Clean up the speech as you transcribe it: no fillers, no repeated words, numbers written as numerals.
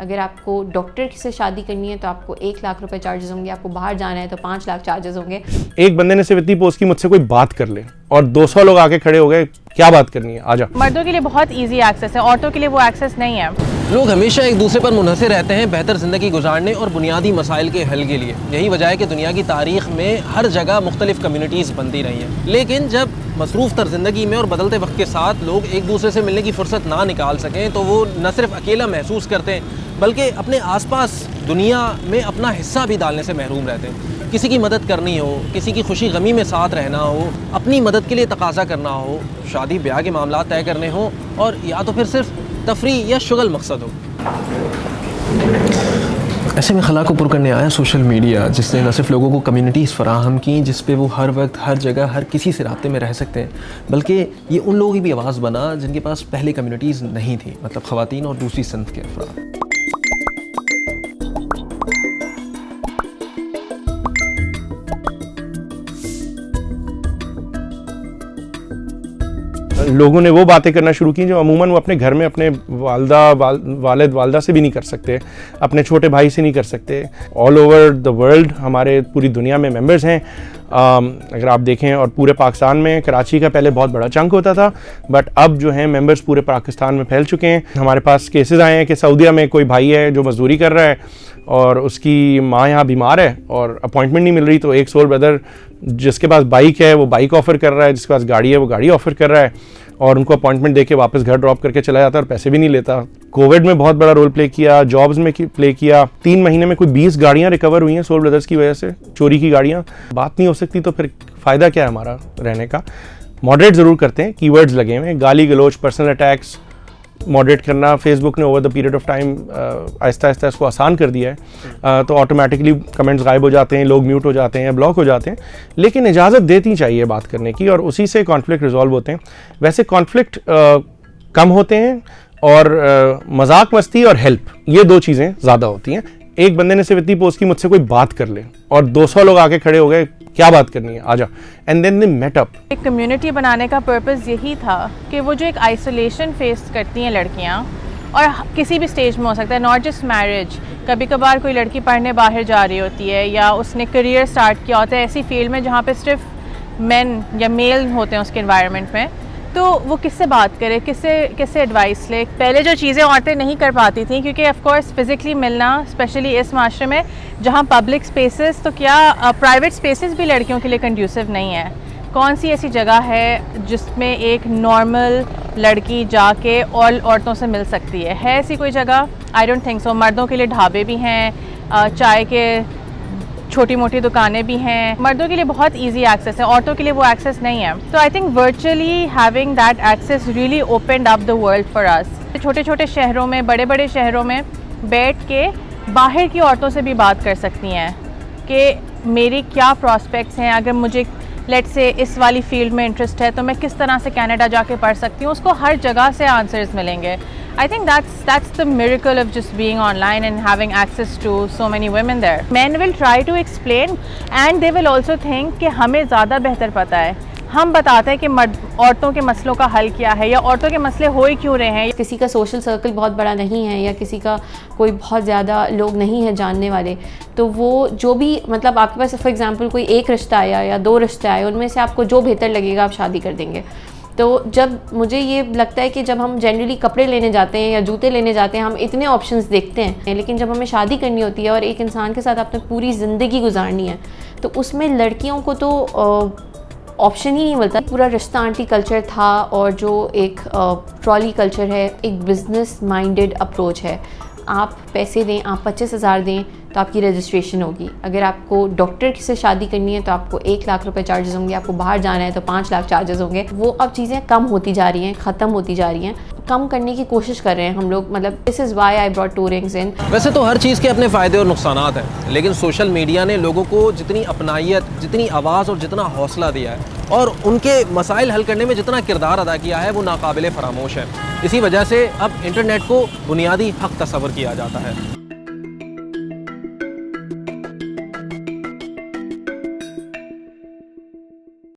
अगर आपको डॉक्टर से शादी करनी है तो आपको 1 लाख रुपए चार्जेस होंगे, आपको बाहर जाना है तो 5 लाख चार्जेस होंगे। एक बंदे ने सिर्फ इतनी पोस्ट की मुझसे कोई बात कर ले और 200 लोग आके खड़े हो गए, क्या बात करनी है, आजा। मर्दों के लिए बहुत इजी एक्सेस है, औरतों के लिए वो एक्सेस नहीं है। लोग हमेशा एक दूसरे पर मुनहसर रहते हैं बेहतर ज़िंदगी गुजारने और बुनियादी मसाइल के हल के लिए। यही वजह है कि दुनिया की तारीख में हर जगह मुख्तलिफ कम्युनिटीज़ बनती रही हैं। लेकिन जब मसरूफ़ तर ज़िंदगी में और बदलते वक्त के साथ लोग एक दूसरे से मिलने की फ़ुर्सत ना निकाल सकें तो वो न सिर्फ अकेला महसूस करते हैं बल्कि अपने आसपास दुनिया में अपना हिस्सा भी डालने से महरूम रहते हैं। किसी की मदद करनी हो, किसी की खुशी गमी में साथ रहना हो, अपनी मदद के लिए तकाजा करना हो, शादी ब्याह के मामला तय करने हो और या तो फिर सिर्फ तफरीह या शुगल मकसद हो। ऐसे में खला को पुर करने आया सोशल मीडिया, जिसने न सिर्फ लोगों को कम्युनिटीज़ फराहम की जिस पे वो हर वक्त हर जगह हर किसी से राब्ते में रह सकते हैं, बल्कि ये उन लोगों की भी आवाज़ बना जिनके पास पहले कम्युनिटीज़ नहीं थी, मतलब ख़वातीन और दूसरी सनत के अफराद। लोगों ने वो बातें करना शुरू की जो अमूमन वो अपने घर में अपने वालिद वालदा से भी नहीं कर सकते, अपने छोटे भाई से नहीं कर सकते। ऑल ओवर द वर्ल्ड हमारे पूरी दुनिया में मेंबर्स हैं। अगर आप देखें और पूरे पाकिस्तान में कराची का पहले बहुत बड़ा चंक होता था, बट अब जो है मेंबर्स पूरे पाकिस्तान में फैल चुके हैं। हमारे पास केसेस आए हैं कि सऊदीया में कोई भाई है जो मजदूरी कर रहा है और उसकी माँ यहाँ बीमार है और अपॉइंटमेंट नहीं मिल रही, तो एक सोल ब्रदर जिसके पास बाइक है वो बाइक ऑफ़र कर रहा है, जिसके पास गाड़ी है वो गाड़ी ऑफ़र कर रहा है और उनको अपॉइंटमेंट देके वापस घर ड्रॉप करके चला जाता है और पैसे भी नहीं लेता। कोविड में बहुत बड़ा रोल प्ले किया, जॉब्स में प्ले किया। 3 महीने में कोई 20 गाड़ियाँ रिकवर हुई हैं सोल ब्रदर्स की वजह से, चोरी की गाड़ियाँ। बात नहीं हो सकती तो फिर फ़ायदा क्या है हमारा रहने का। मॉडरेट ज़रूर करते हैं, कीवर्ड्स लगे हुए हैं, गाली गलोच, पर्सनल अटैक्स मॉडरेट करना। फेसबुक ने over the period of time Aahista Aahista इसको आसान कर दिया है, तो ऑटोमेटिकली कमेंट्स गायब हो जाते हैं, लोग म्यूट हो जाते हैं, ब्लॉक हो जाते हैं, लेकिन इजाज़त देती चाहिए बात करने की और उसी से कॉन्फ्लिक्ट रिजॉल्व होते हैं। वैसे कॉन्फ्लिक्ट कम होते हैं और मजाक मस्ती और हेल्प, ये 2 चीज़ें ज़्यादा होती हैं। एक बंदे ने सिर्फ इतनी पोस्ट की मुझसे कोई बात कर ले और 200 लोग आके खड़े हो गए, क्या बात करनी है, आजा। And then they met up. एक कम्युनिटी बनाने का पर्पस यही था कि वो जो एक आइसोलेशन फेस करती हैं लड़कियां, और किसी भी स्टेज में हो सकता है, नॉट जस्ट मैरिज, कभी कभार कोई लड़की पढ़ने बाहर जा रही होती है या उसने करियर स्टार्ट किया होता है ऐसी फील्ड में जहाँ पे सिर्फ मेन या मेल होते हैं उसके इन्वायरमेंट में, तो वो किससे बात करे, किससे एडवाइस ले। पहले जो चीज़ें औरतें नहीं कर पाती थी क्योंकि ऑफ कोर्स फिज़िकली मिलना, स्पेशली इस माशरे में जहाँ पब्लिक स्पेसेस, तो क्या प्राइवेट स्पेसेस भी लड़कियों के लिए कंड्यूसिव नहीं है। कौन सी ऐसी जगह है जिसमें एक नॉर्मल लड़की जाके और औरतों से मिल सकती है ऐसी कोई जगह? I don't think so. मर्दों के लिए ढाबे भी हैं, चाय के छोटी मोटी दुकानें भी हैं। मर्दों के लिए बहुत इजी एक्सेस है, औरतों के लिए वो एक्सेस नहीं है। तो I think virtually having that access really opened up the world for us. छोटे छोटे शहरों में, बड़े बड़े शहरों में बैठ के बाहर की औरतों से भी बात कर सकती हैं कि मेरी क्या प्रॉस्पेक्ट्स हैं, अगर मुझे लेट्स से इस वाली फील्ड में इंटरेस्ट है तो मैं किस तरह से कनाडा जाके पढ़ सकती हूँ। उसको हर जगह से आंसर्स मिलेंगे। I think that's the miracle of just being online and having access to so many women there. Men will try to explain and they will also think कि हमें ज़्यादा बेहतर पता है। हम बताते हैं कि औरतों के मसलों का हल क्या है या औरतों के मसले हो ही क्यों रहे हैं। किसी का सोशल सर्कल बहुत बड़ा नहीं है या किसी का कोई बहुत ज़्यादा लोग नहीं है जानने वाले, तो वो जो भी मतलब आपके पास फॉर एग्जांपल कोई एक रिश्ता आया या 2 रिश्ते आए, उनमें से आपको जो बेहतर लगेगा आप शादी कर देंगे। तो जब मुझे ये लगता है कि जब हम जनरली कपड़े लेने जाते हैं या जूते लेने जाते हैं, हम इतने ऑप्शंस देखते हैं, लेकिन जब हमें शादी करनी होती है और एक इंसान के साथ आपने पूरी ज़िंदगी गुजारनी है, तो उसमें लड़कियों को तो ऑप्शन ही नहीं मिलता। पूरा रिश्ता आंटी कल्चर था और जो एक ट्रॉली कल्चर है, एक बिजनेस माइंडेड अप्रोच है। आप पैसे दें, आप 25,000 दें तो आपकी रजिस्ट्रेशन होगी। अगर आपको डॉक्टर से शादी करनी है तो आपको 1 लाख रुपए चार्जेस होंगे, आपको बाहर जाना है तो 5 लाख चार्जेस होंगे। वो अब चीज़ें कम होती जा रही हैं, ख़त्म होती जा रही हैं, कम करने की कोशिश कर रहे हैं हम लोग। मतलब this is why I brought 2 rings इन। वैसे तो हर चीज़ के अपने फ़ायदे और नुकसानात हैं, लेकिन सोशल मीडिया ने लोगों को जितनी अपनायत, जितनी आवाज़ और जितना हौसला दिया है और उनके मसाइल हल करने में जितना किरदार अदा किया है वो नाकाबिले फरामोश है। इसी वजह से अब इंटरनेट को बुनियादी हक़ तस्वर किया जाता है।